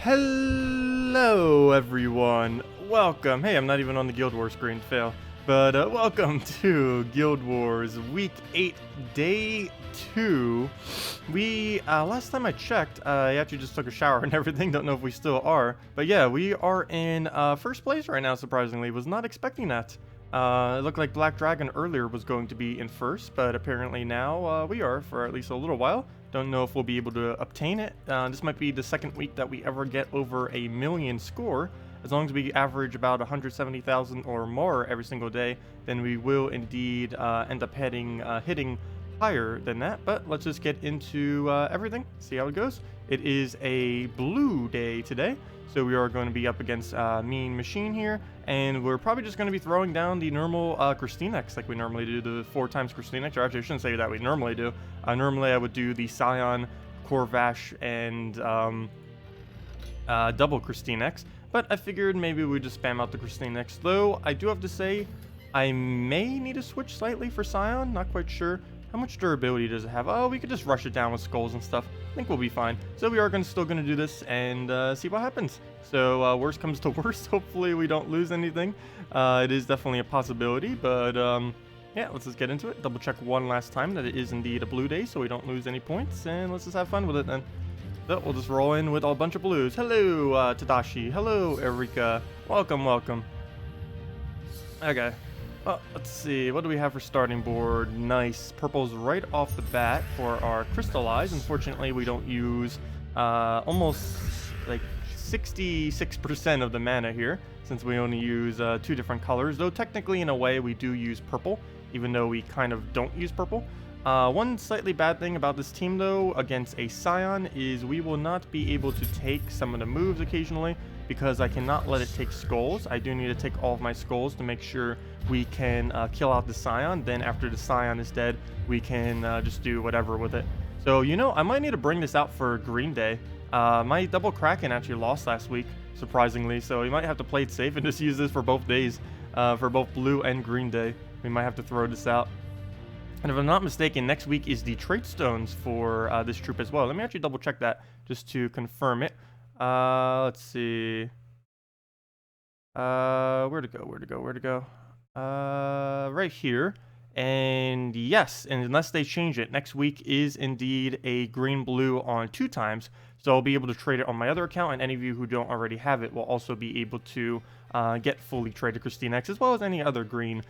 Hello everyone, welcome. Hey, I'm not even on the Guild Wars screen, fail. But welcome to Guild Wars Week 8, Day 2. We, last time I checked, I actually just took a shower and everything, don't know if we still are. But yeah, we are in first place right now, surprisingly. Was not expecting that. It looked like Black Dragon earlier was going to be in first, but apparently now we are for at least a little while. Don't know if we'll be able to obtain it. This might be the second week that we ever get over a million score. As long as we average about 170,000 or more every single day, then we will indeed end up hitting higher than that. But let's just get into everything, see how it goes. It is a blue day today, so we are going to be up against Mean Machine here, and we're probably just going to be throwing down the normal Krystenax like we normally do, the 4 times Krystenax, or actually I shouldn't say that we normally do. Normally I would do the Scion, Corvash, and double Krystenax, but I figured maybe we'd just spam out the Krystenax, though I do have to say I may need to switch slightly for Scion, not quite sure. How much durability does it have? Oh, we could just rush it down with skulls and stuff. I think we'll be fine. So we are still going to do this and see what happens. So worst comes to worst. Hopefully we don't lose anything. It is definitely a possibility, but yeah, let's just get into it. Double check one last time that it is indeed a blue day so we don't lose any points, and let's just have fun with it then. So we'll just roll in with a bunch of blues. Hello, Tadashi. Hello, Erika. Welcome, welcome. Okay. Well, let's see, what do we have for starting board? Nice. Purple's right off the bat for our crystallize. Unfortunately, we don't use almost like 66% of the mana here, since we only use 2 different colors. Though technically, in a way, we do use purple, even though we kind of don't use purple. One slightly bad thing about this team, though, against a Scion, is we will not be able to take some of the moves occasionally, because I cannot let it take skulls. I do need to take all of my skulls to make sure we can kill out the Scion. Then after the Scion is dead, we can just do whatever with it. So, you know, I might need to bring this out for Green Day. My double Kraken actually lost last week, surprisingly, so we might have to play it safe and just use this for both days, for both Blue and Green Day. We might have to throw this out. And if I'm not mistaken, next week is the trait stones for this troop as well. Let me actually double check that just to confirm it. Let's see. Where to go? Right here. And yes, and unless they change it, next week is indeed a green-blue on 2 times. So I'll be able to trade it on my other account, and any of you who don't already have it will also be able to get fully traded Krystenax, as well as any other green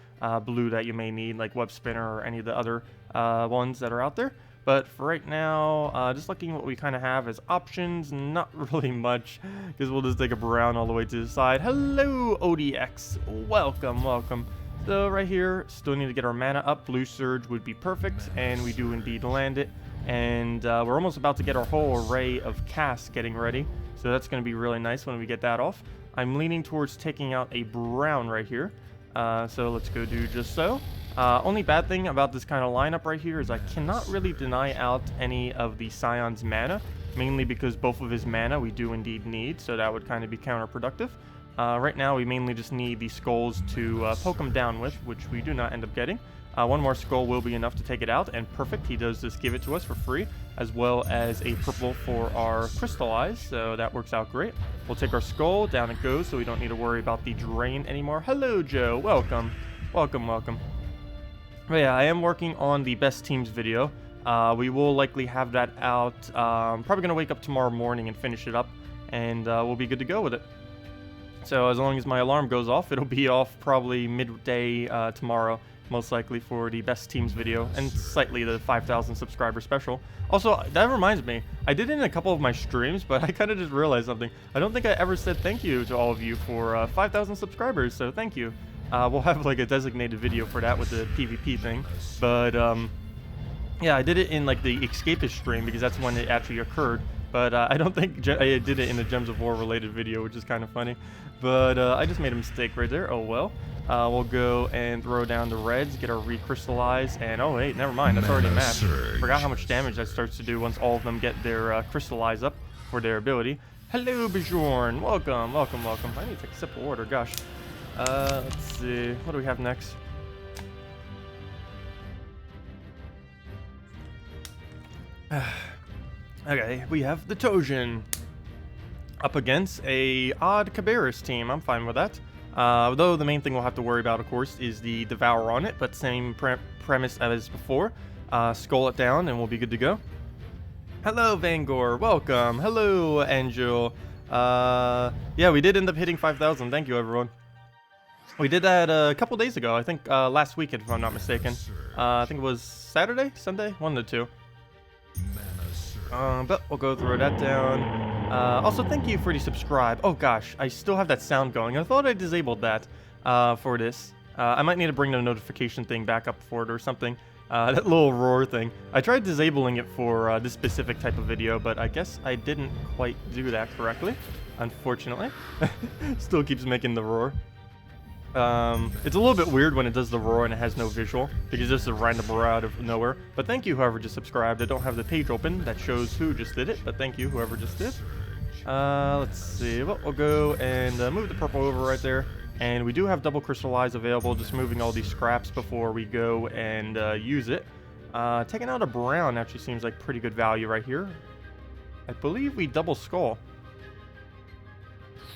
blue that you may need, like Web Spinner or any of the other ones that are out there. But for right now, just looking what we kind of have as options, not really much, because we'll just take a brown all the way to the side. Hello, ODX. Welcome, welcome. So right here, still need to get our mana up. Blue Surge would be perfect, and we do indeed land it. And we're almost about to get our whole array of casts getting ready, so that's going to be really nice when we get that off. I'm leaning towards taking out a brown right here, so let's go do just so. Only bad thing about this kind of lineup right here is I cannot really deny out any of the Scion's mana, mainly because both of his mana we do indeed need, so that would kind of be counterproductive. Right now we mainly just need the skulls to poke him down with, which we do not end up getting. One more skull will be enough to take it out, and perfect, he does just give it to us for free, as well as a purple for our crystallize, so that works out great. We'll take our skull, down it goes, so we don't need to worry about the drain anymore. Hello, Joe, welcome. Welcome, welcome. But yeah, I am working on the best teams video. We will likely have that out, probably going to wake up tomorrow morning and finish it up, and we'll be good to go with it. So as long as my alarm goes off, it'll be off probably midday tomorrow, most likely for the best teams video, and slightly the 5,000 subscriber special. Also, that reminds me, I did it in a couple of my streams, but I kind of just realized something. I don't think I ever said thank you to all of you for 5,000 subscribers, so thank you. We'll have like a designated video for that with the PvP thing, but yeah, I did it in like the Escapist stream because that's when it actually occurred. But I don't think I did it in a Gems of War related video, which is kind of funny. But I just made a mistake right there. Oh well. We'll go and throw down the reds, get our recrystallize, and oh wait, never mind, that's already matched. Forgot how much damage that starts to do once all of them get their crystallize up for their ability. Hello, Bjorn. Welcome, welcome, welcome. I need to take a sip of water, gosh. Let's see, what do we have next? Okay, we have the Tojin. up against a odd Cabarrus team. I'm fine with that. Though the main thing we'll have to worry about, of course, is the Devour on it, but same premise as before. Skull it down and we'll be good to go. Hello, Vangor. Welcome. Hello, Andjel. Yeah, we did end up hitting 5,000. Thank you, everyone. We did that a couple days ago. I think last weekend, if I'm not mistaken. I think it was Saturday? Sunday? One of the two. But we'll go throw that down. Also, thank you for the subscribe. Oh gosh, I still have that sound going. I thought I disabled that for this. I might need to bring the notification thing back up for it or something. That little roar thing. I tried disabling it for this specific type of video, but I guess I didn't quite do that correctly, unfortunately. Still keeps making the roar. It's a little bit weird when it does the roar and it has no visual, because it's just a random roar out of nowhere. But thank you whoever just subscribed. I don't have the page open that shows who just did it, but thank you whoever just did. Let's see. Well, we'll go and move the purple over right there. And we do have double crystallize available, just moving all these scraps before we go and use it. Taking out a brown actually seems like pretty good value right here. I believe we double skull.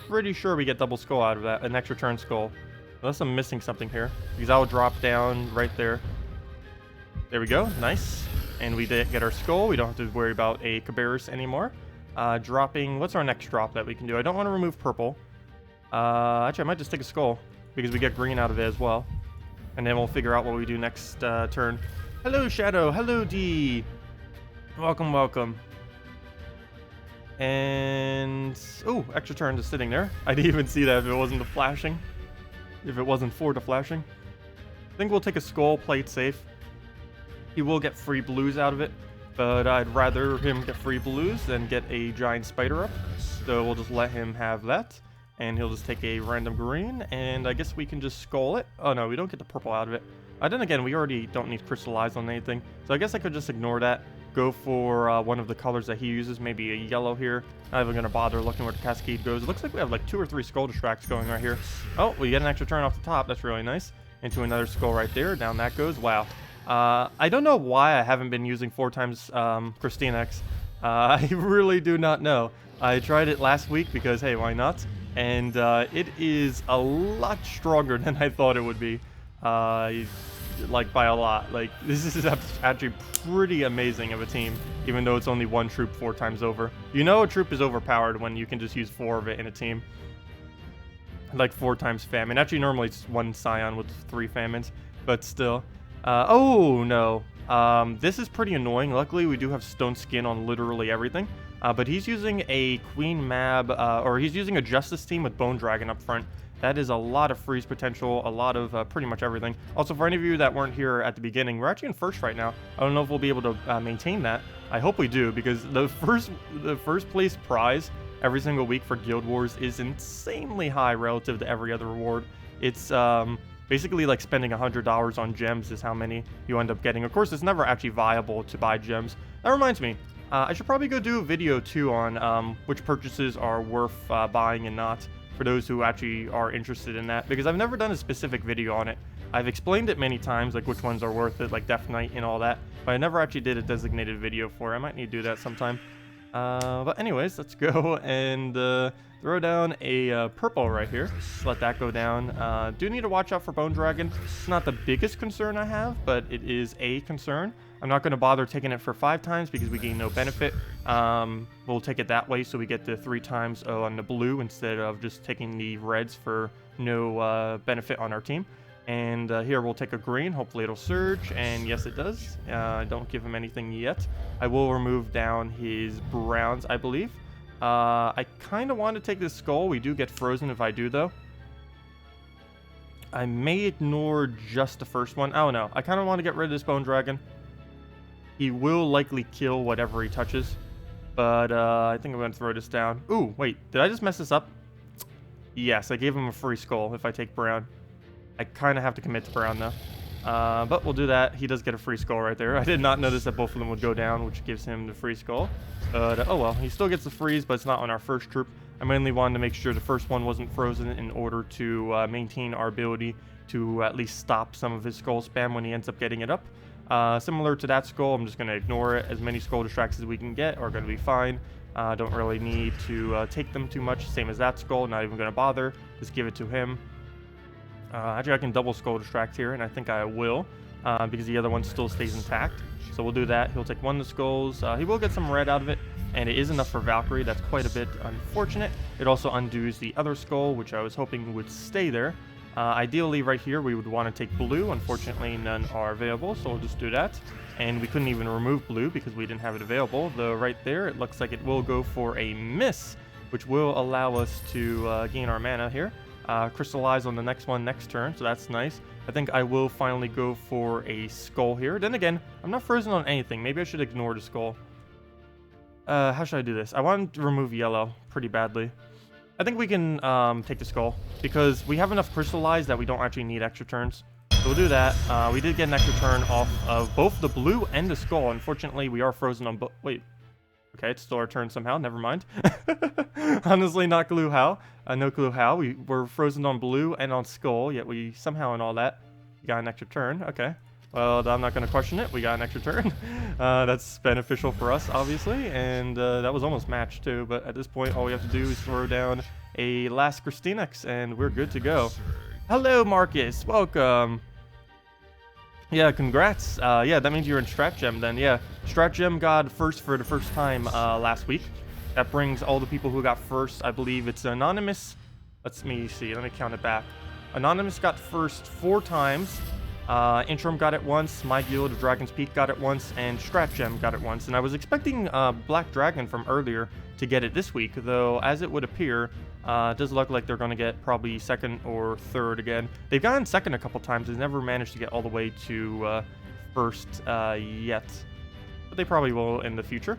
Pretty sure we get double skull out of that, an extra turn skull. Unless I'm missing something here, because I'll drop down right there. There we go, nice. And we did get our skull. We don't have to worry about a Cabarrus anymore. Dropping, what's our next drop that we can do? I don't want to remove purple. Actually, I might just take a skull, because we get green out of it as well. And then we'll figure out what we do next turn. Hello, Shadow. Hello, D. Welcome, welcome. And, oh, extra turn just sitting there. I didn't even see that if it wasn't the flashing. If it wasn't for the flashing. I think we'll take a skull, play it safe. He will get free blues out of it, but I'd rather him get free blues than get a giant spider up. So we'll just let him have that. And he'll just take a random green, and I guess we can just skull it. Oh no, we don't get the purple out of it. Then again, we already don't need crystallize on anything. So I guess I could just ignore that. Go for one of the colors that he uses, maybe a yellow here. Not even gonna bother looking where the cascade goes. It looks like we have like 2 or 3 skull distracts going right here. Oh, we get an extra turn off the top. That's really nice. Into another skull right there. Down that goes. Wow. I don't know why I haven't been using 4 times Krystenax. I really do not know. I tried it last week because, hey, why not? And it is a lot stronger than I thought it would be. Like by a lot. Like, this is actually pretty amazing of a team, even though it's only 1 troop 4 times over. You know a troop is overpowered when you can just use 4 of it in a team. Like 4 times famine. Actually, normally it's 1 scion with 3 famines, but still. Oh no. This is pretty annoying. Luckily, we do have stone skin on literally everything. But he's using a Queen Mab, or he's using a Justice team with Bone Dragon up front. That is a lot of freeze potential, a lot of pretty much everything. Also, for any of you that weren't here at the beginning, we're actually in first right now. I don't know if we'll be able to maintain that. I hope we do, because the first place prize every single week for Guild Wars is insanely high relative to every other reward. It's basically like spending $100 on gems is how many you end up getting. Of course, it's never actually viable to buy gems. That reminds me. I should probably go do a video too on which purchases are worth buying and not, for those who actually are interested in that, because I've never done a specific video on it. I've explained it many times, like which ones are worth it, like Death Knight and all that, but I never actually did a designated video for it. I might need to do that sometime. But anyways, let's go and throw down a purple right here. Just let that go down. Do need to watch out for Bone Dragon. It's not the biggest concern I have, but it is a concern. I'm not going to bother taking it for 5 times because we gain no benefit. We'll take it that way so we get the 3 times on the blue instead of just taking the reds for no benefit on our team. And here we'll take a green. Hopefully it'll surge, and yes it does. Don't give him anything yet. I will remove down his browns, I believe. I kind of want to take this skull. We do get frozen if I do, though. I may ignore just the first one. Oh no, I kind of want to get rid of this Bone Dragon. He will likely kill whatever he touches, but I think I'm going to throw this down. Ooh, wait, did I just mess this up? Yes, I gave him a free skull if I take brown. I kind of have to commit to brown, though. But we'll do that. He does get a free skull right there. I did not notice that both of them would go down, which gives him the free skull. But, oh well, he still gets the freeze, but it's not on our first troop. I mainly wanted to make sure the first one wasn't frozen in order to maintain our ability to at least stop some of his skull spam when he ends up getting it up. Similar to that skull, I'm just going to ignore it. As many skull distracts as we can get are going to be fine. Don't really need to take them too much. Same as that skull, not even going to bother. Just give it to him. Actually, I can double skull distract here, and I think I will, because the other one still stays intact. So we'll do that. He'll take one of the skulls. He will get some red out of it, and it is enough for Valkyrie. That's quite a bit unfortunate. It also undoes the other skull, which I was hoping would stay there. Ideally, right here, we would want to take blue. Unfortunately, none are available, so we'll just do that. And we couldn't even remove blue because we didn't have it available. Though right there, it looks like it will go for a miss, which will allow us to gain our mana here. Crystallize on the next one next turn, so that's nice. I think I will finally go for a skull here. Then again, I'm not frozen on anything. Maybe I should ignore the skull. How should I do this? I want to remove yellow pretty badly. I think we can take the skull because we have enough crystallize that we don't actually need extra turns. So we'll do that. We did get an extra turn off of both the blue and the skull. Unfortunately, we are frozen on both. Wait. Okay, it's still our turn somehow. Never mind. Honestly, not clue how. No clue how. We were frozen on blue and on skull, yet we somehow and all that got an extra turn. Okay. Well, I'm not going to question it. We got an extra turn. That's beneficial for us, obviously. And that was almost matched, too. But at this point, all we have to do is throw down a last Krystenax, and we're good to go. Hello, Marcus. Welcome. Yeah, congrats. Yeah, that means you're in Strat Gem then. Yeah, Strat Gem got first for the first time last week. That brings all the people who got first. I believe it's Anonymous. Let me see. Let me count it back. Anonymous got first 4 times. Interim got it once. My Guild, Dragon's Peak, got it once. And Strat Gem got it once. And I was expecting Black Dragon from earlier to get it this week, though, as it would appear, it does look like they're going to get probably second or third again. They've gotten second a couple times. They've never managed to get all the way to first yet. But they probably will in the future.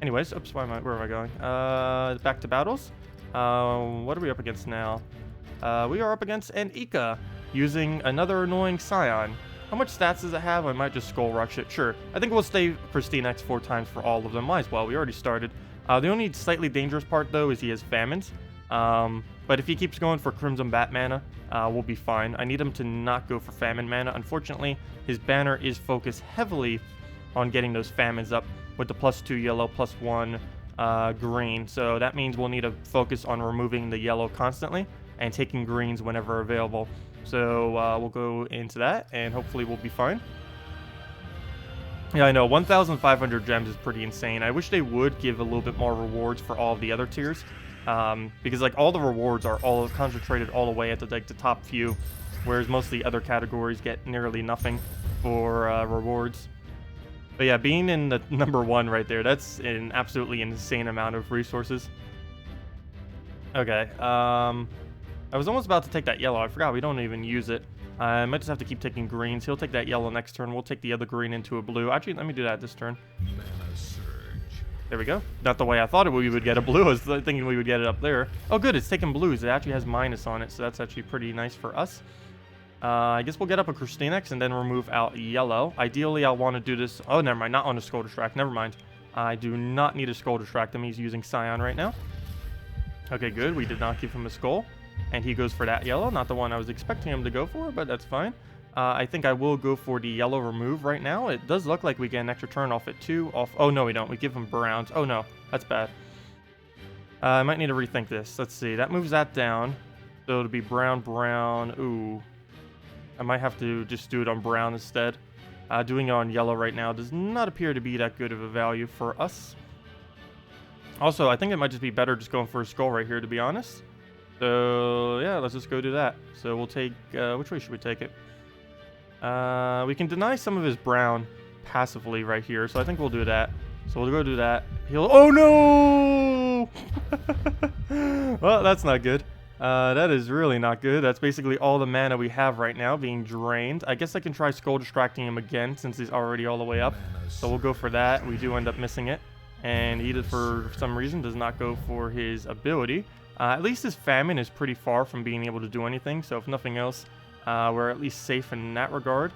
Anyways, oops, where am I going? Back to battles. What are we up against now? We are up against an Ika, using another annoying Scion. How much stats does it have? I might just Skull Rush it. Sure. I think we'll stay Krystenax 4 times for all of them. Might as well. We already started. The only slightly dangerous part, though, is he has famines. But if he keeps going for Crimson Bat mana, we'll be fine. I need him to not go for famine mana. Unfortunately, his banner is focused heavily on getting those famines up with the +2 yellow, +1 green. So that means we'll need to focus on removing the yellow constantly and taking greens whenever available. So we'll go into that, and hopefully we'll be fine. Yeah, I know, 1,500 gems is pretty insane. I wish they would give a little bit more rewards for all of the other tiers. Because like all the rewards are all concentrated all the way at the top few, whereas most of the other categories get nearly nothing for rewards. But yeah, being in the number 1 right there, that's an absolutely insane amount of resources. Okay, I was almost about to take that yellow. I forgot we don't even use it. I might just have to keep taking greens. He'll take that yellow next turn. We'll take the other green into a blue. Actually, let me do that this turn. There we go. Not the way I thought we would get a blue. I was thinking we would get it up there. Oh, good. It's taking blues. It actually has minus on it, so that's actually pretty nice for us. I guess we'll get up a Krystenax and then remove out yellow. Ideally, I'll want to do this. Oh, never mind. Not on a Skull Distract. Never mind. I do not need a Skull Distract him. He's using Scion right now. Okay, good. We did not give him a skull. And he goes for that yellow. Not the one I was expecting him to go for, but that's fine. I think I will go for the yellow remove right now. It does look like we get an extra turn off it too. Oh, no, we don't. We give him browns. Oh, no. That's bad. I might need to rethink this. Let's see. That moves that down. So it'll be brown, brown. Ooh. I might have to just do it on brown instead. Doing it on yellow right now does not appear to be that good of a value for us. Also, I think it might just be better just going for a skull right here, to be honest. So, yeah, let's just go do that. So we'll take... which way should we take it? We can deny some of his brown passively right here, so I think we'll do that. So we'll go do that. He'll... Oh, no! Well, that's not good. That is really not good. That's basically all the mana we have right now being drained. I guess I can try Skull Distracting him again since he's already all the way up. So we'll go for that. We do end up missing it. And he, for some reason, does not go for his ability. At least his famine is pretty far from being able to do anything, so if nothing else, we're at least safe in that regard.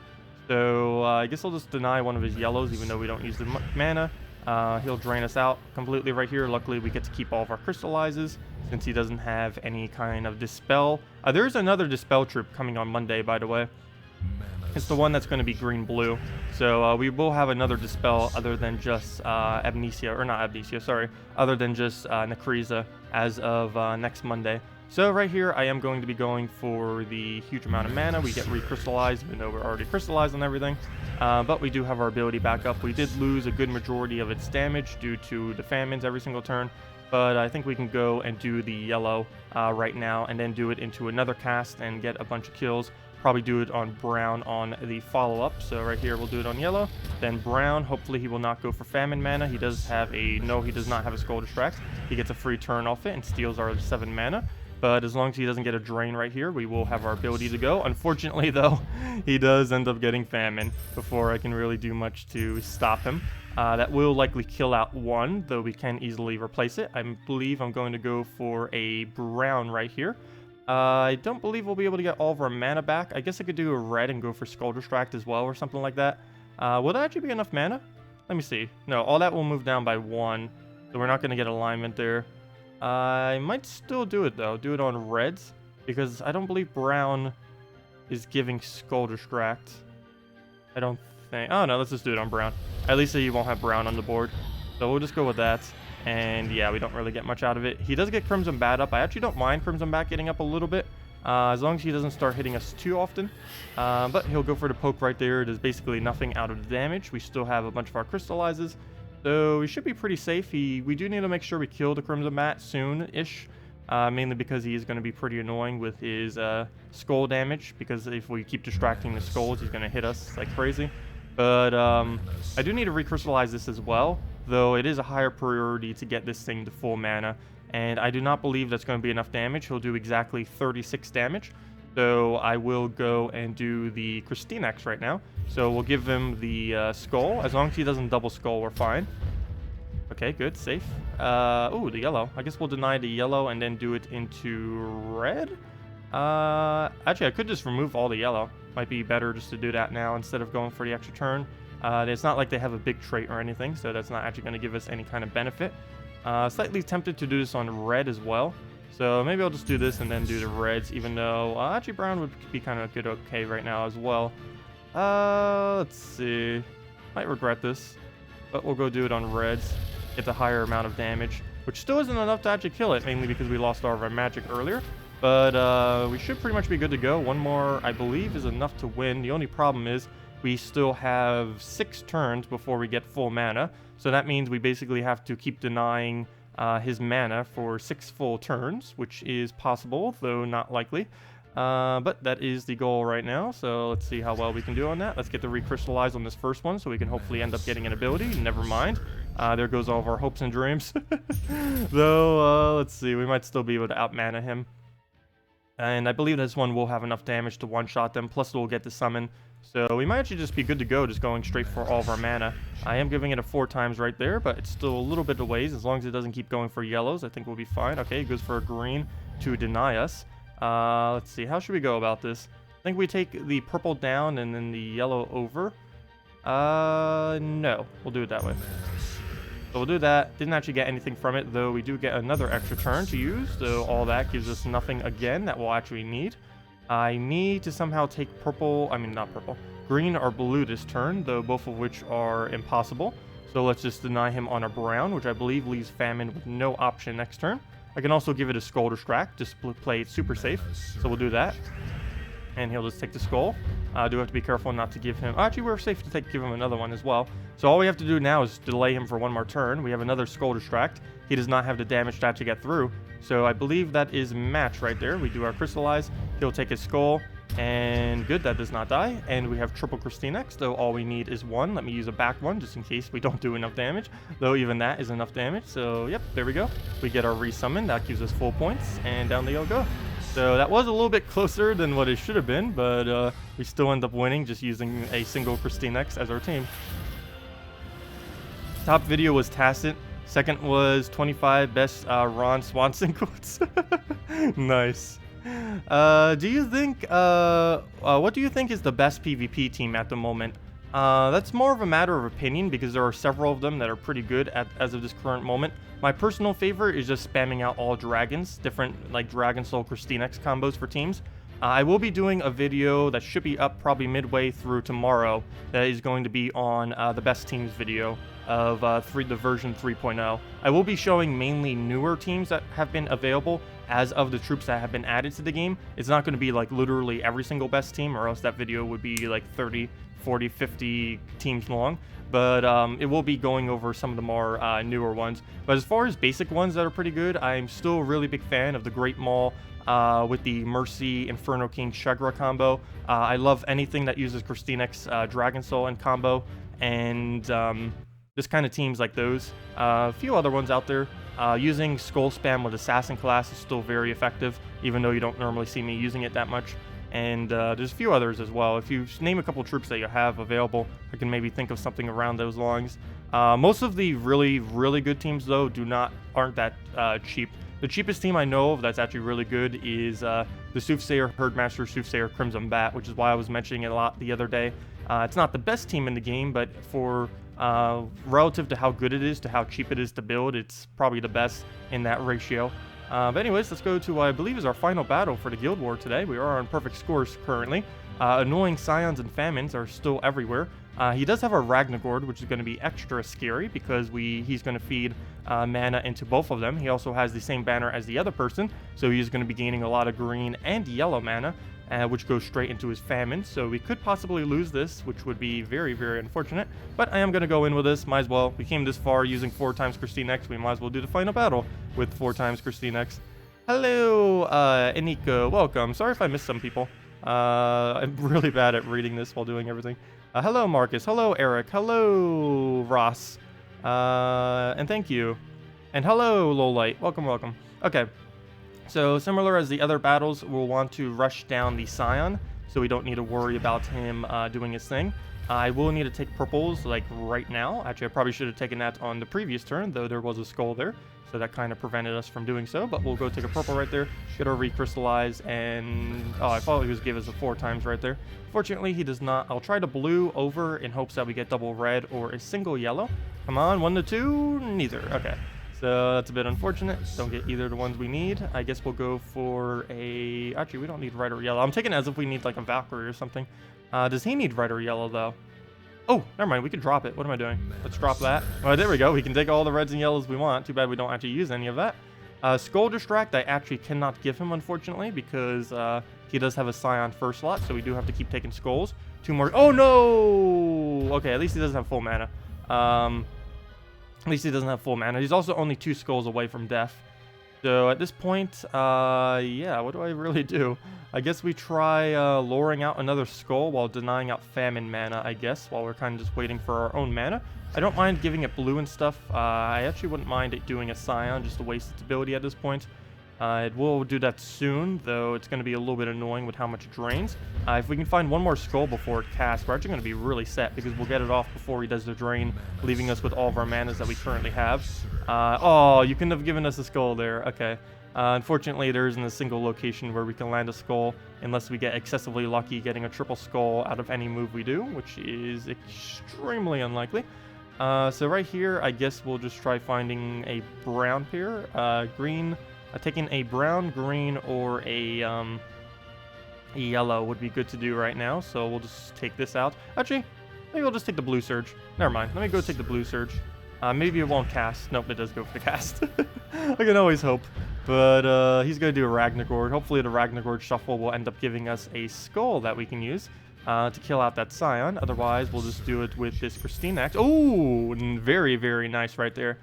So I guess I'll just deny one of his yellows, even though we don't use the mana. He'll drain us out completely right here. Luckily, we get to keep all of our crystallizes, since he doesn't have any kind of dispel. There's another dispel troop coming on Monday, by the way. It's the one that's going to be green-blue. So we will have another dispel other than just Amnesia, or not Amnesia, sorry, other than just Necreza as of next Monday. So right here, I am going to be going for the huge amount of mana. We get recrystallized, even though we're already crystallized on everything. But we do have our ability back up. We did lose a good majority of its damage due to the famines every single turn. But I think we can go and do the yellow right now, and then do it into another cast and get a bunch of kills. Probably do it on brown on the follow-up. So right here, we'll do it on yellow, then brown. Hopefully he will not go for famine mana. He does have a, no, he does not have a Skull Distract. He gets a free turn off it and steals our 7 mana. But as long as he doesn't get a drain right here, we will have our ability to go. Unfortunately, though, he does end up getting famine before I can really do much to stop him. That will likely kill out 1, though we can easily replace it. I believe I'm going to go for a brown right here. I don't believe we'll be able to get all of our mana back. I guess I could do a red and go for Skull Distract as well or something like that. Will that actually be enough mana? Let me see. No, all that will move down by 1, so we're not going to get alignment there. I might still do it, though. Do it on reds, because I don't believe brown is giving Skull Distract. I don't think... Oh, no, let's just do it on brown. At least you won't have brown on the board. So we'll just go with that. And yeah, we don't really get much out of it. He does get Crimson Bat up. I actually don't mind Crimson Bat getting up a little bit, as long as he doesn't start hitting us too often. But he'll go for the poke right there. It is basically nothing out of the damage. We still have a bunch of our crystallizes, so we should be pretty safe. We do need to make sure we kill the Crimson Bat soon-ish, mainly because he is going to be pretty annoying with his skull damage, because if we keep distracting the skulls, he's going to hit us like crazy. But I do need to recrystallize this as well, though it is a higher priority to get this thing to full mana, and I do not believe that's going to be enough damage. He'll do exactly 36 damage, so I will go and do the Krystenax right now. So we'll give him the skull. As long as he doesn't double skull, we're fine. Okay, good, safe. Ooh, the yellow. I guess we'll deny the yellow and then do it into red. Actually, I could just remove all the yellow. Might be better just to do that now instead of going for the extra turn. It's not like they have a big trait or anything, so that's not actually going to give us any kind of benefit. Slightly tempted to do this on red as well. So maybe I'll just do this and then do the reds, even though actually brown would be kind of good okay right now as well. Let's see. Might regret this, but we'll go do it on reds. Get the higher amount of damage, which still isn't enough to actually kill it, mainly because we lost all of our magic earlier. But we should pretty much be good to go. One more, I believe, is enough to win. The only problem is we still have 6 turns before we get full mana. So that means we basically have to keep denying his mana for 6 full turns, which is possible, though not likely. But that is the goal right now, so let's see how well we can do on that. Let's get the recrystallize on this first one so we can hopefully end up getting an ability. Never mind. There goes all of our hopes and dreams. Though, let's see. We might still be able to out-mana him. And I believe this one will have enough damage to one-shot them, plus we'll get the summon. So we might actually just be good to go, just going straight for all of our mana. I am giving it a 4 times right there, but it's still a little bit of ways. As long as it doesn't keep going for yellows, I think we'll be fine. Okay, it goes for a green to deny us. Let's see, how should we go about this? I think we take the purple down and then the yellow over. No, we'll do it that way. So we'll do that. Didn't actually get anything from it, though we do get another extra turn to use. So all that gives us nothing again that we'll actually need. I need to somehow take green or blue this turn, though both of which are impossible. So let's just deny him on a brown, which I believe leaves famine with no option next turn. I can also give it a Skull Distract, just play it super safe. So we'll do that. And he'll just take the skull. Do have to be careful not to give him... Actually, we're safe to give him another one as well. So all we have to do now is delay him for one more turn. We have another Skull Distract. He does not have the damage to actually get through. So I believe that is match right there. We do our Crystallize. He'll take his skull. And good, that does not die. And we have triple Krystenax, though all we need is 1. Let me use a back one just in case we don't do enough damage. Though even that is enough damage. So yep, there we go. We get our resummon. That gives us full points. And down they all go. So that was a little bit closer than what it should have been, but we still end up winning just using a single Krystenax as our team. Top video was Tacet. Second was 25 best Ron Swanson quotes. Nice. Do you think, what do you think is the best PvP team at the moment? That's more of a matter of opinion because there are several of them that are pretty good as of this current moment. My personal favorite is just spamming out all dragons, different like Dragon Soul Krystenax combos for teams. I will be doing a video that should be up probably midway through tomorrow that is going to be on the best teams video of the version 3.0. I will be showing mainly newer teams that have been available as of the troops that have been added to the game. It's not going to be like literally every single best team, or else that video would be like 30, 40, 50 teams long. But it will be going over some of the more newer ones. But as far as basic ones that are pretty good, I'm still a really big fan of the Great Maul with the Mercy Inferno King Shagra combo. I love anything that uses Krystenax Dragon Soul in combo, and just kind of teams like those. A few other ones out there. Using Skull Spam with Assassin class is still very effective, even though you don't normally see me using it that much. And there's a few others as well. If you name a couple troops that you have available, I can maybe think of something around those lines. Most of the really, really good teams, though, aren't that cheap. The cheapest team I know of that's actually really good is the Soothsayer Herdmaster Soothsayer Crimson Bat, which is why I was mentioning it a lot the other day. It's not the best team in the game, but for relative to how good it is to how cheap it is to build, it's probably the best in that ratio. But anyways, let's go to what I believe is our final battle for the Guild War today. We are on perfect scores currently. Annoying Scions and Famines are still everywhere. He does have a Ragnagord, which is going to be extra scary because he's going to feed mana into both of them. He also has the same banner as the other person, so he's going to be gaining a lot of green and yellow mana, which goes straight into his Famine. So we could possibly lose this, which would be very, very unfortunate. But I am going to go in with this. Might as well. We came this far using 4 times Krystenax. We might as well do the final battle with 4 times Krystenax. Hello, Eniko. Welcome. Sorry if I missed some people. I'm really bad at reading this while doing everything. Hello, Marcus. Hello, Eric. Hello, Ross. And thank you. And hello, Lowlight. Welcome, welcome. Okay. So, similar as the other battles, we'll want to rush down the Scion, so we don't need to worry about him doing his thing. I will need to take purples, like, right now. Actually, I probably should have taken that on the previous turn, though there was a skull there, so that kind of prevented us from doing so. But we'll go take a purple right there, get our recrystallize, and... oh, I thought he was give us a 4 times right there. Fortunately, he does not. I'll try to blue over in hopes that we get double red or a single yellow. Come on, 1 to 2? Neither. Okay. So that's a bit unfortunate. Don't get either of the ones we need. I guess we'll go for a... actually, we don't need red or yellow. I'm taking it as if we need like a Valkyrie or something. Does he need red or yellow, though? Oh, never mind. We can drop it. What am I doing? Let's drop that. Oh, there we go. We can take all the reds and yellows we want. Too bad we don't actually use any of that. Skull Distract, I actually cannot give him, unfortunately, because he does have a Scion first slot, so we do have to keep taking skulls. 2 more. Oh, no! Okay, at least he doesn't have full mana. At least he doesn't have full mana. He's also only 2 skulls away from death. So at this point, yeah, what do I really do? I guess we try luring out another skull while denying out famine mana, I guess, while we're kind of just waiting for our own mana. I don't mind giving it blue and stuff. I actually wouldn't mind it doing a Scion, just to waste its ability at this point. It will do that soon, though it's going to be a little bit annoying with how much it drains. If we can find 1 more skull before it casts, we're actually going to be really set, because we'll get it off before he does the drain, leaving us with all of our manas that we currently have. Oh, you couldn't have given us a skull there. Okay. Unfortunately, there isn't a single location where we can land a skull unless we get excessively lucky getting a triple skull out of any move we do, which is extremely unlikely. So right here, I guess we'll just try finding a brown pair. Green, taking a brown, green, or a yellow would be good to do right now. So we'll just take this out. Actually, maybe we'll just take the blue surge. Never mind. Let me go take the blue surge. Maybe it won't cast. Nope, it does go for the cast. I can always hope. But he's going to do a Ragnagord. Hopefully the Ragnagord shuffle will end up giving us a skull that we can use to kill out that Scion. Otherwise, we'll just do it with this Krystenax. Oh, very, very nice right there.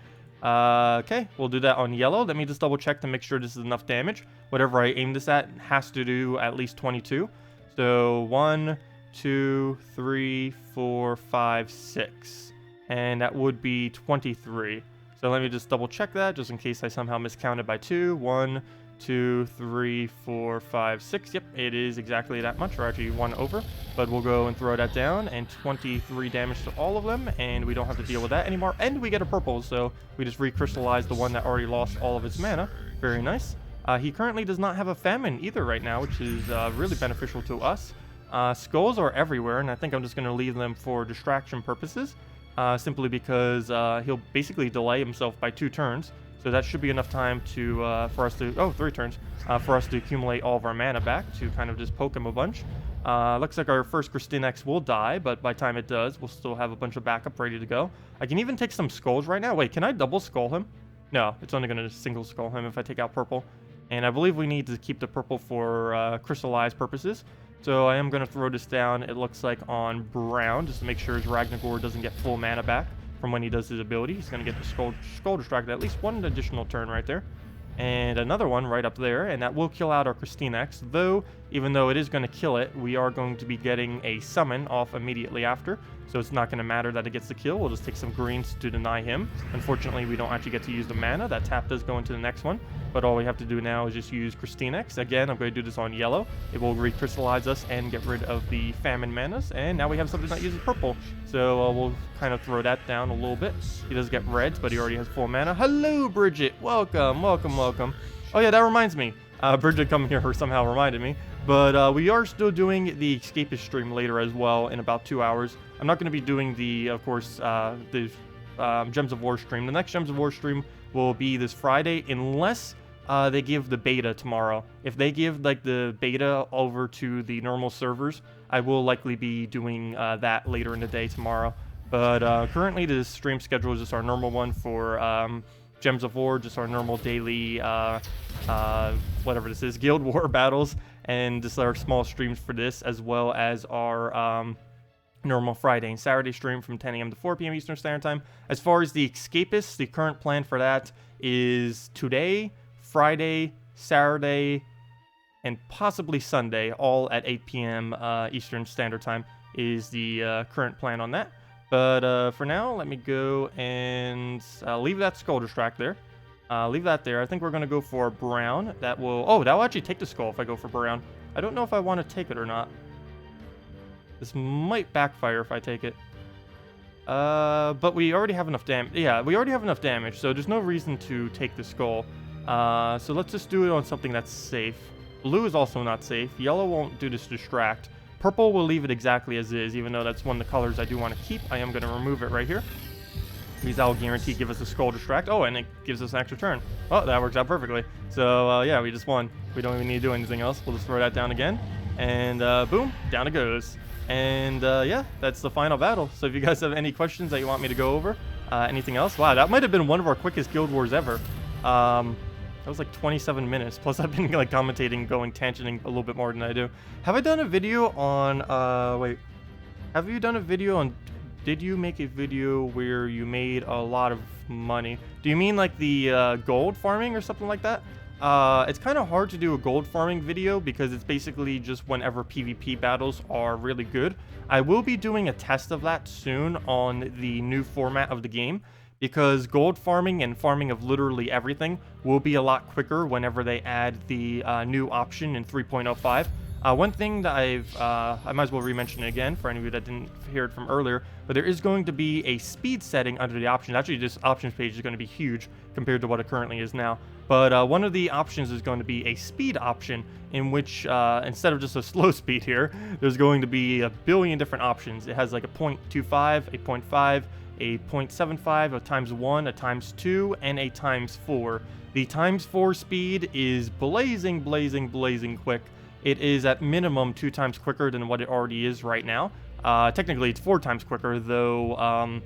Okay, we'll do that on yellow. Let me just double check to make sure this is enough damage. Whatever I aim this at has to do at least 22. So 1, 2, 3, 4, 5, 6. And that would be 23. So let me just double check that, just in case I somehow miscounted by 2. 1, 2, 3, 4, 5, 6. Yep, it is exactly that much, or actually 1 over. But we'll go and throw that down, and 23 damage to all of them, and we don't have to deal with that anymore. And we get a purple, so we just recrystallize the one that already lost all of its mana. Very nice. He currently does not have a famine either right now, which is really beneficial to us. Skulls are everywhere, and I think I'm just going to leave them for distraction purposes. Simply because he'll basically delay himself by 2 turns. So that should be enough time to for us to 3 turns for us to accumulate all of our mana back to kind of just poke him a bunch. Looks like our first Krystenax will die, but by the time it does, we'll still have a bunch of backup ready to go. I can even take some skulls right now. Wait, can I double skull him? No, it's only going to single skull him if I take out purple. And I believe we need to keep the purple for crystallized purposes. So I am going to throw this down, it looks like, on brown, just to make sure his Ragnagor doesn't get full mana back from when he does his ability. He's going to get the skull distracted at least one additional turn right there. And another one right up there, and that will kill out our Krystenax, though, even though it is going to kill it, we are going to be getting a summon off immediately after, so it's not going to matter that it gets the kill. We'll just take some greens to deny him. Unfortunately, we don't actually get to use the mana. That tap does go into the next one, but all we have to do now is just use Krystenax. Again, I'm going to do this on yellow. It will recrystallize us and get rid of the famine manas, and now we have something that uses purple, so we'll kind of throw that down a little bit. He does get reds, but he already has full mana. Hello, Bridget. Welcome, welcome, welcome. Oh yeah, that reminds me. Bridget coming here somehow reminded me. But we are still doing the Escapist stream later as well in about 2 hours. I'm not going to be doing the, of course, the Gems of War stream. The next Gems of War stream will be this Friday, unless they give the beta tomorrow. If they give like the beta over to the normal servers, I will likely be doing that later in the day tomorrow. But currently the stream schedule is just our normal one for Gems of War, just our normal daily, whatever this is, Guild War battles, and just our small streams for this, as well as our normal Friday and Saturday stream from 10 a.m. to 4 p.m. Eastern Standard Time. As far as the Escapists, the current plan for that is today, Friday, Saturday, and possibly Sunday, all at 8 p.m. Eastern Standard Time is the current plan on that. But for now, let me go and leave that skull distract there. Leave that there. I think we're going to go for brown. That will... Oh, that will actually take the skull if I go for brown. I don't know if I want to take it or not. This might backfire if I take it. But we already have enough damage. Yeah, we already have enough damage, so there's no reason to take the skull. So let's just do it on something that's safe. Blue is also not safe. Yellow won't do this distract. Purple will leave it exactly as is, even though that's one of the colors I do want to keep. I am going to remove it right here, because that will guarantee give us a skull distract. Oh, and it gives us an extra turn. Oh, that works out perfectly. So, yeah, we just won. We don't even need to do anything else. We'll just throw that down again. And, boom, down it goes. And, yeah, that's the final battle. So if you guys have any questions that you want me to go over, anything else? Wow, that might have been one of our quickest Guild Wars ever. That was like 27 minutes. Plus, I've been like commentating, going tangenting a little bit more than I do. Have I done a video on, wait. Have you done a video on, did you make a video where you made a lot of money? Do you mean like the gold farming or something like that? It's kind of hard to do a gold farming video because it's basically just whenever PvP battles are really good. I will be doing a test of that soon on the new format of the game, because gold farming and farming of literally everything will be a lot quicker whenever they add the new option in 3.05. One thing that I might as well re-mention it again for any of you that didn't hear it from earlier, but there is going to be a speed setting under the options. Actually, this options page is going to be huge compared to what it currently is now. But one of the options is going to be a speed option, in which instead of just a slow speed here, there's going to be a billion different options. It has like a 0.25, a 0.5, a 0.75, a ×1, a ×2, and a ×4. The ×4 speed is blazing quick. It is at minimum 2 times quicker than what it already is right now. Technically, it's 4 times quicker, though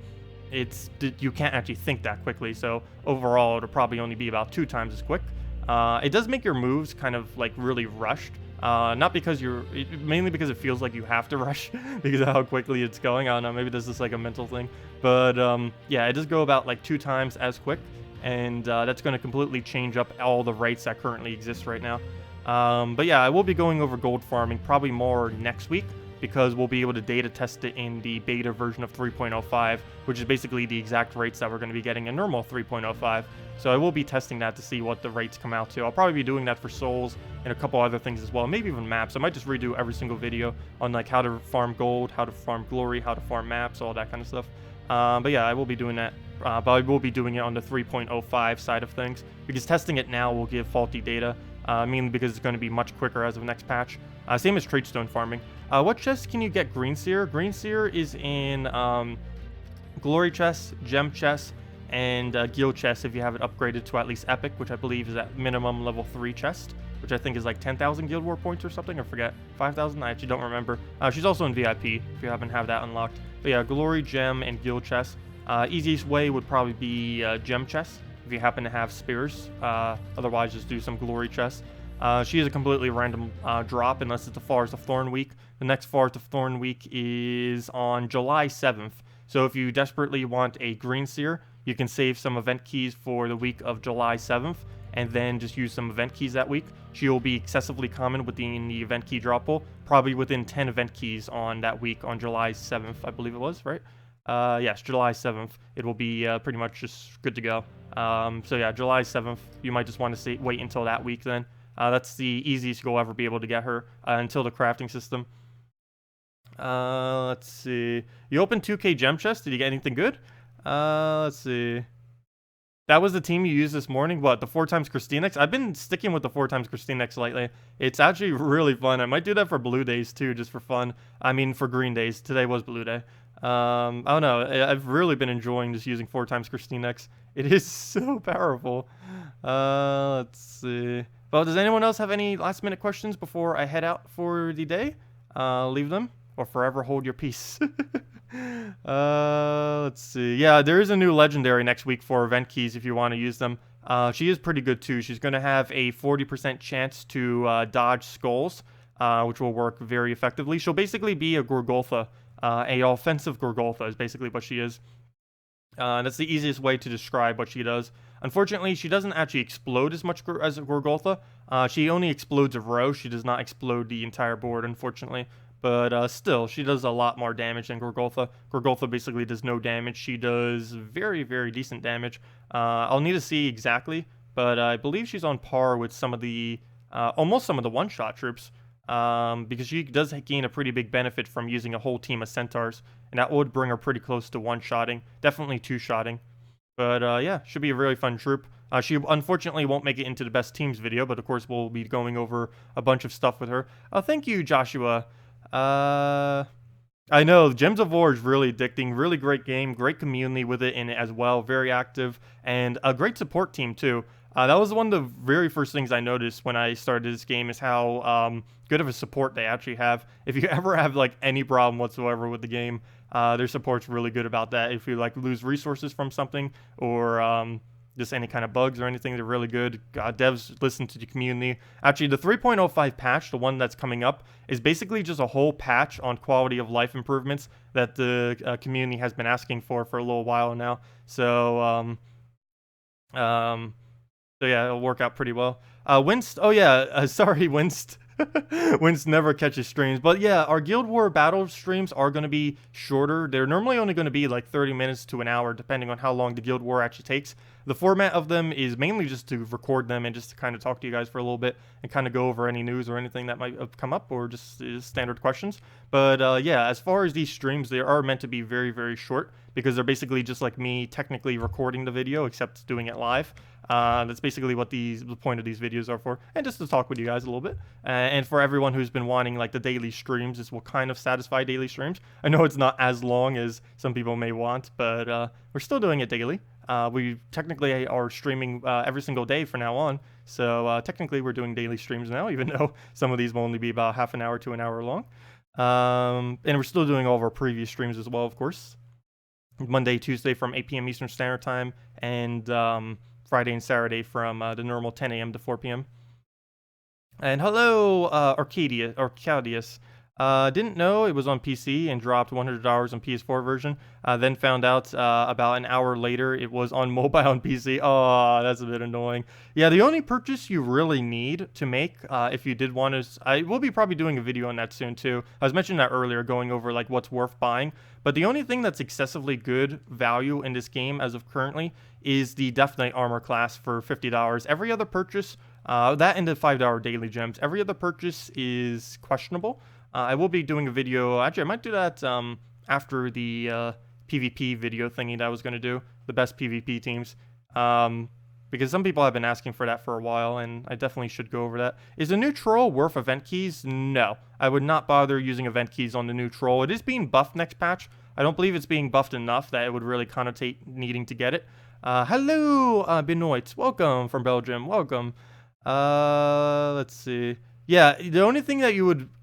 you can't actually think that quickly. So overall, it'll probably only be about 2 times as quick. It does make your moves kind of like really rushed. Not because mainly because it feels like you have to rush because of how quickly it's going. I don't know, maybe this is like a mental thing. But yeah, it does go about like 2 times as quick. And that's going to completely change up all the rates that currently exist right now. But yeah, I will be going over gold farming probably more next week, because we'll be able to data test it in the beta version of 3.05, which is basically the exact rates that we're going to be getting in normal 3.05. So I will be testing that to see what the rates come out to. I'll probably be doing that for souls and a couple other things as well, maybe even maps. I might just redo every single video on like how to farm gold, how to farm glory, how to farm maps, all that kind of stuff. But yeah, I will be doing that. But I will be doing it on the 3.05 side of things, because testing it now will give faulty data. Mainly because it's going to be much quicker as of next patch. Same as tradestone farming. What chests can you get Green Seer? Green Seer is in glory chests, gem chests, and guild chest if you have it upgraded to at least epic, which I believe is at minimum level 3 chest, which I think is like 10,000 guild war points or something. I forget, 5,000. I actually don't remember. She's also in VIP if you haven't have that unlocked. But yeah, glory gem and guild chest. Easiest way would probably be gem chest if you happen to have spears. Otherwise, just do some glory chest. She is a completely random drop unless it's the Forest of Thorn week. The next Forest of Thorn week is on July 7th. So if you desperately want a green seer, you can save some event keys for the week of July 7th and then just use some event keys that week. She will be excessively common within the event key drop pool, probably within 10 event keys on that week on July 7th, I believe it was, right? Yes, July 7th. It will be pretty much just good to go. So yeah, July 7th. You might just want to wait until that week then. That's the easiest you'll ever be able to get her until the crafting system. Let's see. You opened 2K gem chest. Did you get anything good? Let's see. That was the team you used this morning? What, the 4x Krystenax? I've been sticking with the 4x Krystenax lately. It's actually really fun. I might do that for blue days too, just for fun. I mean, for green days. Today was blue day. I don't know. I've really been enjoying just using 4x Krystenax. It is so powerful. Let's see. Well, does anyone else have any last minute questions before I head out for the day? Leave them or forever hold your peace. Let's see. Yeah, there is a new legendary next week for event keys if you want to use them. She is pretty good too. She's going to have a 40% chance to dodge skulls, which will work very effectively. She'll basically be a Gorgoltha. A offensive Gorgoltha is basically what she is. That's the easiest way to describe what she does. Unfortunately, she doesn't actually explode as much as a Gorgoltha. She only explodes a row. She does not explode the entire board, unfortunately. But still, she does a lot more damage than Gorgoltha. Gorgoltha basically does no damage. She does very, very decent damage. I'll need to see exactly, but I believe she's on par with some of the, almost some of the one-shot troops. Because she does gain a pretty big benefit from using a whole team of centaurs, and that would bring her pretty close to one-shotting, definitely two-shotting. But yeah, should be a really fun troop. She unfortunately won't make it into the best teams video, but of course we'll be going over a bunch of stuff with her. Thank you, Joshua. I know, Gems of War is really addicting, really great game, great community with it in it as well, very active, and a great support team too. That was one of the very first things I noticed when I started this game is how good of a support they actually have. If you ever have like any problem whatsoever with the game, their support's really good about that. If you like lose resources from something or just any kind of bugs or anything, they're really good. Devs listen to the community. Actually, the 3.05 patch, the one that's coming up, is basically just a whole patch on quality of life improvements that the community has been asking for a little while now. So yeah, it'll work out pretty well. Wenced, oh yeah, sorry, Wenced. Wenced never catches streams. But yeah, our Guild War battle streams are going to be shorter. They're normally only going to be like 30 minutes to an hour, depending on how long the Guild War actually takes. The format of them is mainly just to record them and just to kind of talk to you guys for a little bit and kind of go over any news or anything that might have come up or just standard questions. But yeah, as far as these streams, they are meant to be very, very short because they're basically just like me technically recording the video, except doing it live. That's basically what the point of these videos are for, and just to talk with you guys a little bit. And for everyone who's been wanting like the daily streams, this will kind of satisfy daily streams. I know it's not as long as some people may want, but we're still doing it daily. We technically are streaming every single day from now on, so technically we're doing daily streams now, even though some of these will only be about half an hour to an hour long. And we're still doing all of our previous streams as well, of course. Monday, Tuesday from 8 p.m. Eastern Standard Time, and Friday and Saturday from the normal 10 a.m. to 4 p.m. And hello, Arcadius. Didn't know it was on PC and dropped $100 on PS4 version. Then found out about an hour later it was on mobile and PC. Oh, that's a bit annoying. Yeah, the only purchase you really need to make, if you did want to, I will be probably doing a video on that soon too. I was mentioning that earlier, going over like what's worth buying. But the only thing that's excessively good value in this game as of currently is the Death Knight armor class for $50. Every other purchase, that and the $5 daily gems, every other purchase is questionable. I will be doing a video, actually I might do that after the PvP video thingy that I was going to do, the best PvP teams, because some people have been asking for that for a while, and I definitely should go over that. Is the new troll worth event keys? No, I would not bother using event keys on the new troll. It is being buffed next patch. I don't believe it's being buffed enough that it would really connotate needing to get it. Hello, Benoit. Welcome from Belgium. Welcome. Let's see. Yeah, the only thing that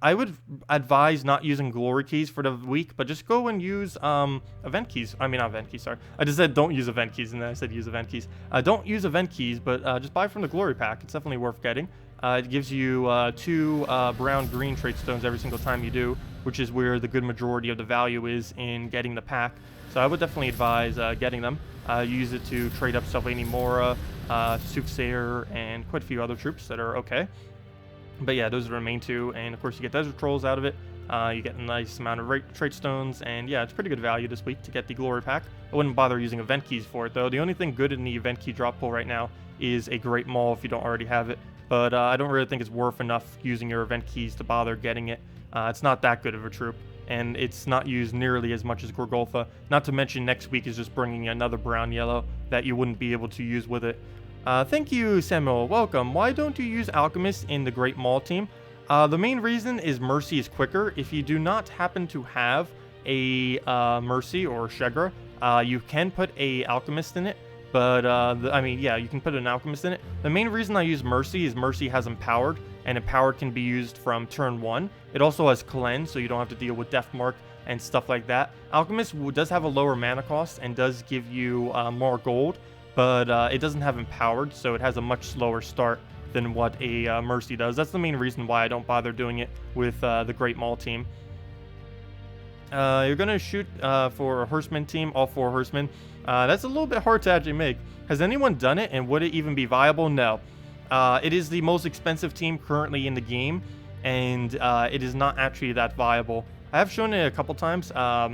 I would advise not using glory keys for the week, but just go and use event keys. I mean, not event keys, sorry. I just said don't use event keys, and then I said use event keys. Don't use event keys, but just buy from the glory pack. It's definitely worth getting. It gives you 2 brown-green trait stones every single time you do, which is where the good majority of the value is in getting the pack. So I would definitely advise getting them. Use it to trade up Sylvania Mora, Soothsayer, and quite a few other troops that are okay. But yeah, those are the main 2, and of course you get Desert Trolls out of it. You get a nice amount of trait stones, and yeah, it's pretty good value this week to get the glory pack. I wouldn't bother using event keys for it though. The only thing good in the event key drop pool right now is a Great Maul if you don't already have it. But I don't really think it's worth enough using your event keys to bother getting it. It's not that good of a troop, and it's not used nearly as much as Gorgolfa. Not to mention next week is just bringing another brown-yellow that you wouldn't be able to use with it. Thank you, Samuel. Welcome. Why don't you use Alchemist in the Great Maul team? The main reason is Mercy is quicker. If you do not happen to have a Mercy or Shegra, you can put a Alchemist in it. But, I mean, yeah, you can put an Alchemist in it. The main reason I use Mercy is Mercy has Empowered, and Empowered can be used from turn 1. It also has Cleanse, so you don't have to deal with Death Mark and stuff like that. Alchemist does have a lower mana cost and does give you more gold, but it doesn't have Empowered, so it has a much slower start than what a Mercy does. That's the main reason why I don't bother doing it with the Great Maul team. You're going to shoot for a Horseman team, all 4 Horsemen. That's a little bit hard to actually make. Has anyone done it, and would it even be viable? No. It is the most expensive team currently in the game, and it is not actually that viable. I have shown it a couple times. I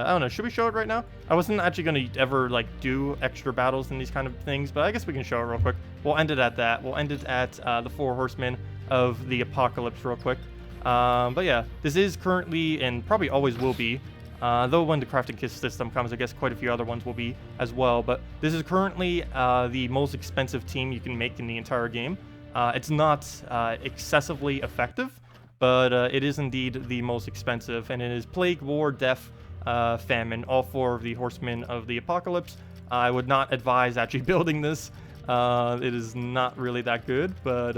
don't know, should we show it right now? I wasn't actually going to ever like do extra battles and these kind of things, but I guess we can show it real quick. We'll end it at that. We'll end it at the 4 Horsemen of the Apocalypse real quick. But yeah, this is currently, and probably always will be, though when the crafting kit system comes, I guess quite a few other ones will be as well, but this is currently the most expensive team you can make in the entire game. It's not excessively effective, but it is indeed the most expensive, and it is Plague, War, Death, Famine, all 4 of the Horsemen of the Apocalypse. I would not advise actually building this. It is not really that good, but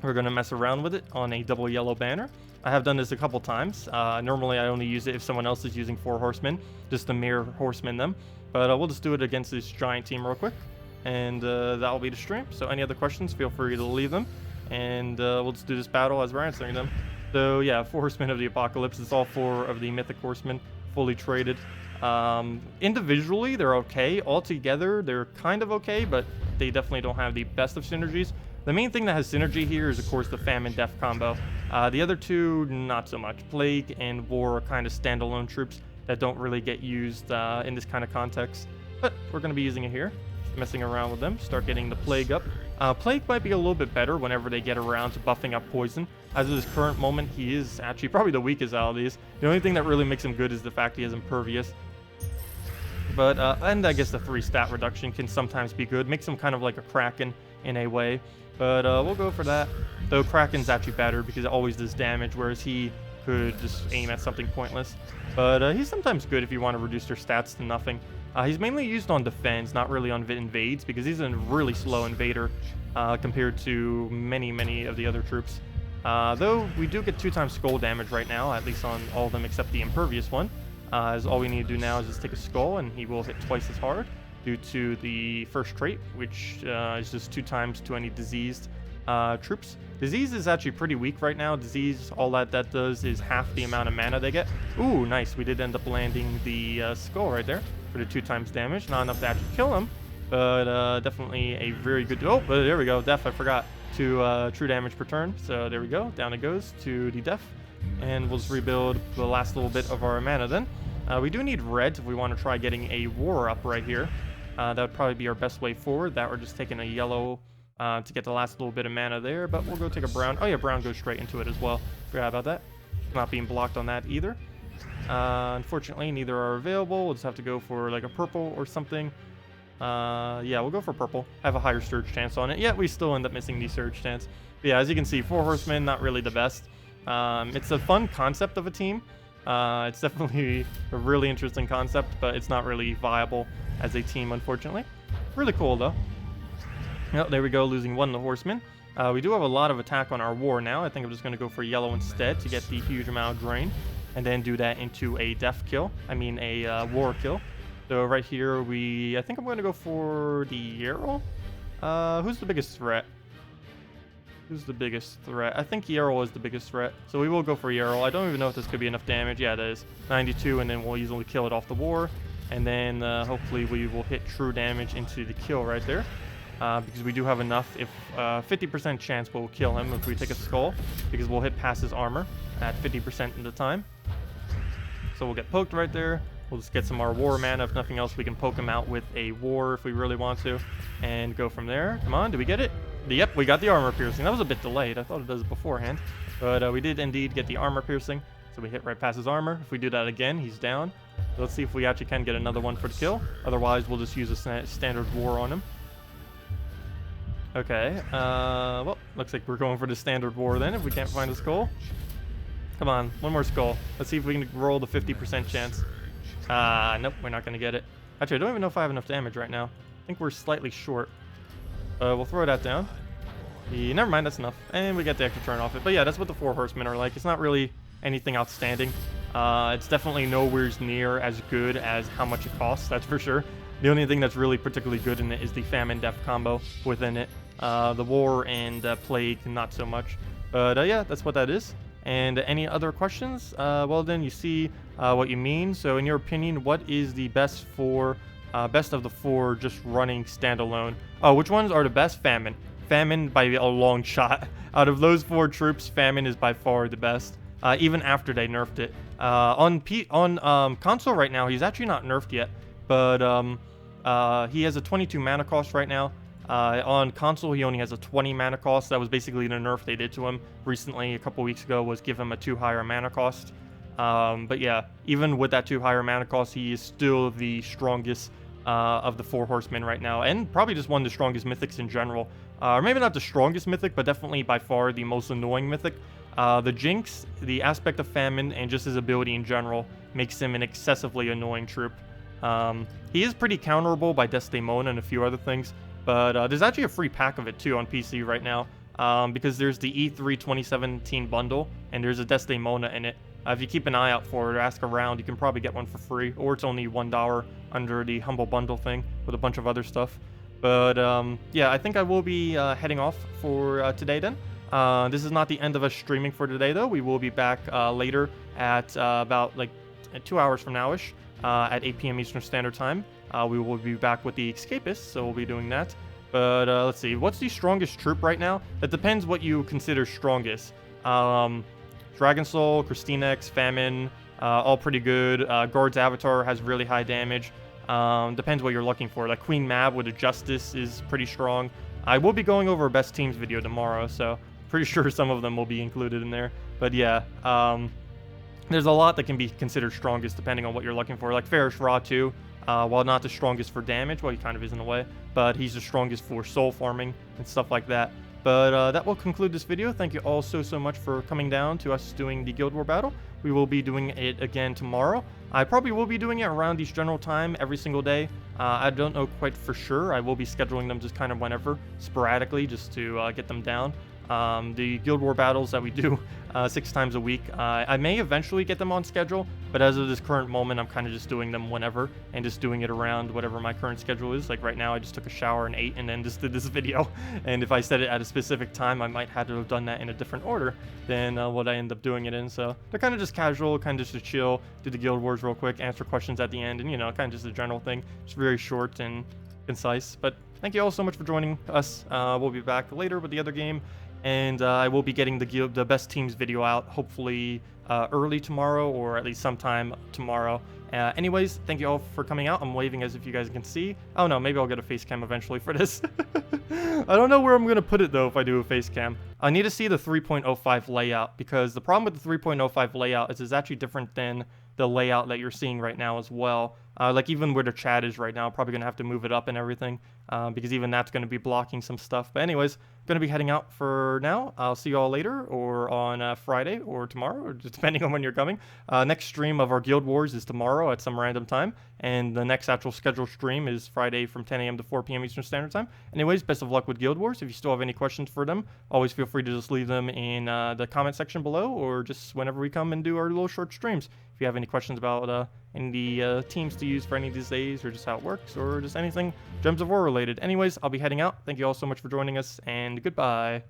we're going to mess around with it on a double yellow banner. I have done this a couple times. Normally I only use it if someone else is using 4 Horsemen, just to mirror Horsemen them. But we'll just do it against this giant team real quick, and that'll be the stream. So any other questions, feel free to leave them, and we'll just do this battle as we're answering them. So yeah, 4 Horsemen of the Apocalypse. It's all 4 of the Mythic Horsemen, fully traded. Individually, they're okay. All together, they're kind of okay, but they definitely don't have the best of synergies. The main thing that has synergy here is, of course, the Famine Death combo. The other 2, not so much. Plague and War are kind of standalone troops that don't really get used in this kind of context. But we're going to be using it here. Messing around with them. Start getting the Plague up. Plague might be a little bit better whenever they get around to buffing up Poison. As of this current moment, he is actually probably the weakest out of these. The only thing that really makes him good is the fact he has Impervious. But, and I guess the 3 stat reduction can sometimes be good. Makes him kind of like a Kraken in a way. But we'll go for that. Though Kraken's actually better because it always does damage, whereas he could just aim at something pointless. But he's sometimes good if you want to reduce their stats to nothing. He's mainly used on defense, not really on invades, because he's a really slow invader compared to many of the other troops. Though we do get 2 times skull damage right now, at least on all of them except the Impervious one. As all we need to do now is just take a skull and he will hit twice as hard due to the first trait, which is just 2 times to any diseased troops. Disease is actually pretty weak right now. Disease, all that does is half the amount of mana they get. Ooh, nice. We did end up landing the skull right there for the 2 times damage. Not enough to actually kill him, but definitely a very good... Oh, but there we go. Death, I forgot. To true damage per turn. So there we go. Down it goes to the death. And we'll just rebuild the last little bit of our mana then. We do need red if we want to try getting a war up right here. That would probably be our best way forward. That we're just taking a yellow to get the last little bit of mana there. But we'll go take a brown. Oh yeah, brown goes straight into it as well. Forgot about that. Not being blocked on that either. Unfortunately, neither are available. We'll just have to go for like a purple or something. Yeah, we'll go for purple. Have a higher surge chance on it. Yeah, we still end up missing the surge chance. But yeah, as you can see, 4 Horsemen, not really the best. It's a fun concept of a team, It's definitely a really interesting concept, but it's not really viable as a team, unfortunately. Really cool, though. Yep, there we go, losing 1 to Horsemen. We do have a lot of attack on our war now. I think I'm just going to go for yellow instead to get the huge amount of drain, and then do that into a death kill. I mean, a war kill. So right here, I think I'm going to go for the Yarrow. Who's the biggest threat? Who's the biggest threat? I think Yarrow is the biggest threat. So we will go for Yarrow. I don't even know if this could be enough damage. Yeah, it is. 92, and then we'll easily kill it off the war. And then hopefully we will hit true damage into the kill right there. Because we do have enough. If 50% chance we'll kill him if we take a skull. Because we'll hit past his armor at 50% of the time. So we'll get poked right there. We'll just get some more war mana. If nothing else, we can poke him out with a war if we really want to. And go from there. Come on, did we get it? Yep, we got the armor piercing. That was a bit delayed. I thought it does it beforehand. But we did indeed get the armor piercing. So we hit right past his armor. If we do that again, he's down. So let's see if we actually can get another one for the kill. Otherwise, we'll just use a standard war on him. Okay. Well, looks like we're going for the standard war then if we can't find a skull. Come on, one more skull. Let's see if we can roll the 50% chance. Nope, we're not going to get it. Actually, I don't even know if I have enough damage right now. I think we're slightly short. We'll throw that down. Never mind, that's enough. And we get the extra turn off it. But yeah, that's what the 4 Horsemen are like. It's not really anything outstanding. It's definitely nowhere near as good as how much it costs, that's for sure. The only thing that's really particularly good in it is the Famine Death combo within it. The War and Plague, not so much. But yeah, that's what that is. And any other questions? Well then, you see what you mean. So in your opinion, what is the best of the 4 just running standalone? Oh, which ones are the best? Famine. Famine by a long shot. Out of those 4 troops, Famine is by far the best. Even after they nerfed it. On console right now, he's actually not nerfed yet. But he has a 22 mana cost right now. On console, he only has a 20 mana cost. That was basically the nerf they did to him recently, a couple weeks ago, was give him a 2 higher mana cost. But yeah, even with that 2 higher mana cost, he is still the strongest of the 4 Horsemen right now, and probably just one of the strongest mythics in general. Or maybe not the strongest mythic, but definitely by far the most annoying mythic. The Jinx, the aspect of Famine, and just his ability in general makes him an excessively annoying troop. He is pretty counterable by Desdemona and a few other things. But there's actually a free pack of it too on PC right now, because there's the E3 2017 bundle, and there's a Desdemona in it. If you keep an eye out for it or ask around, you can probably get one for free, or it's only $1 under the Humble Bundle thing with a bunch of other stuff. But yeah, I think I will be heading off for today then. This is not the end of us streaming for today though. We will be back later at about like 2 hours from now-ish, at 8 p.m. Eastern Standard Time. We will be back with the Escapists, so we'll be doing that. But let's see, what's the strongest troop right now? It depends what you consider strongest. Dragon Soul, Krystenax, Famine, all pretty good. Guard's Avatar has really high damage. Depends what you're looking for. Like Queen Mab with a Justice is pretty strong. I will be going over a best teams video tomorrow, so pretty sure some of them will be included in there. But yeah, there's a lot that can be considered strongest depending on what you're looking for. Like Farish Ra too. While not the strongest for damage, well, he kind of is in a way, but he's the strongest for soul farming and stuff like that. But that will conclude this video. Thank you all so much for coming down to us doing the Guild War battle. We will be doing it again tomorrow. I probably will be doing it around each general time every single day. I don't know quite for sure. I will be scheduling them just kind of whenever, sporadically, just to get them down. The Guild War battles that we do 6 times a week. I may eventually get them on schedule, but as of this current moment, I'm kind of just doing them whenever and just doing it around whatever my current schedule is. Like right now, I just took a shower and ate and then just did this video. And if I said it at a specific time, I might have to have done that in a different order than what I end up doing it in. So they're kind of just casual, kind of just to chill, do the Guild Wars real quick, answer questions at the end, and you know, kind of just a general thing. Just very short and concise. But thank you all so much for joining us. We'll be back later with the other game. And I will be getting the best teams video out, hopefully early tomorrow, or at least sometime tomorrow. Anyways, thank you all for coming out. I'm waving as if you guys can see. Oh no, maybe I'll get a face cam eventually for this. I don't know where I'm going to put it though if I do a face cam. I need to see the 3.05 layout, because the problem with the 3.05 layout is it's actually different than the layout that you're seeing right now as well. Like even where the chat is right now, probably gonna have to move it up and everything, because even that's gonna be blocking some stuff. But anyways, gonna be heading out for now. I'll see you all later, or on Friday, or tomorrow, or just depending on when you're coming. Next stream of our Guild Wars is tomorrow at some random time, and the next actual scheduled stream is Friday from 10 a.m. to 4 p.m. Eastern Standard Time. Anyways, best of luck with Guild Wars. If you still have any questions for them, always feel free to just leave them in the comment section below, or just whenever we come and do our little short streams. If you have any questions about any teams to use for any of these days, or just how it works, or just anything Gems of War related. Anyways, I'll be heading out. Thank you all so much for joining us, and goodbye.